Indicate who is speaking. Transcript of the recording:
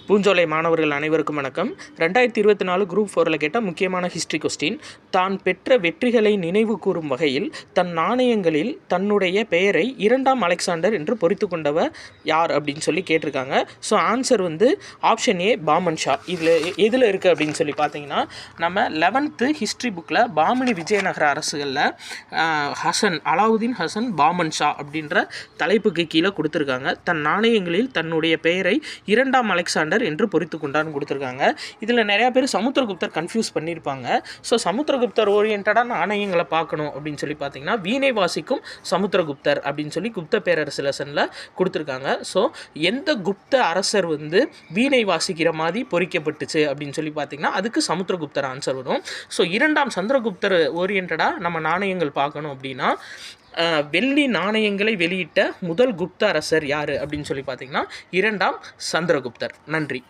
Speaker 1: பூஞ்சோலை மாணவர்கள் அனைவருக்கும் வணக்கம். 2024 குரூப் 4ல் கேட்ட முக்கியமான ஹிஸ்ட்ரி கொஸ்டின். தான் பெற்ற வெற்றிகளை நினைவு கூறும் வகையில் தன் நாணயங்களில் தன்னுடைய பெயரை 2ஆம் அலெக்சாண்டர் என்று பொறித்து கொண்டவர் யார் அப்படின்னு சொல்லி கேட்டிருக்காங்க. So answer option A Bahman Shah. இதில் எதில் இருக்குது அப்படின்னு சொல்லி பார்த்தீங்கன்னா, நம்ம 11th ஹிஸ்ட்ரி புக்கில் பாமினி விஜயநகர அரசுகளில் அலாவுதீன் ஹசன் பாமன் ஷா அப்படின்ற தலைப்புக்கு கீழே கொடுத்துருக்காங்க. தன் நாணயங்களில் தன்னுடைய பெயரை 2ஆம் அலெக்சாண்டர் என்று பொறித்து கொண்டான்னு கொடுத்துருக்காங்க. இதில் நிறையா பேர் சமுத்திரகுப்தர் கன்ஃபியூஸ் பண்ணியிருப்பாங்க. ஸோ சமுத்திரகுப்தர் ஓரியன்டான நாணயங்களை பார்க்கணும் அப்படின்னு சொல்லி பார்த்தீங்கன்னா, வீணை வாசிக்கும் சமுத்திரகுப்தர் அப்படின்னு சொல்லி குப்த பேரரசு லெசனில் கொடுத்துருக்காங்க. ஸோ எந்த குப்த அரசர் வீணை வாசிக்கிற மாதிரி பொறிக்கப்பட்டுச்சு அப்படின்னு சொல்லி பார்த்தீங்கன்னா, அதுக்கு சமுத்திரகுப்தர் ஆன்சர் வரும். ஸோ 2ஆம் சந்திரகுப்தர் ஓரியன்டாக நம்ம நாணயங்கள் பார்க்கணும் அப்படின்னா, வெள்ளி நாணயங்களை வெளியிட்ட முதல் குப்த அரசர் யார் அப்படின்னு சொல்லி பார்த்தீங்கன்னா 2ஆம் சந்திரகுப்தர். நன்றி.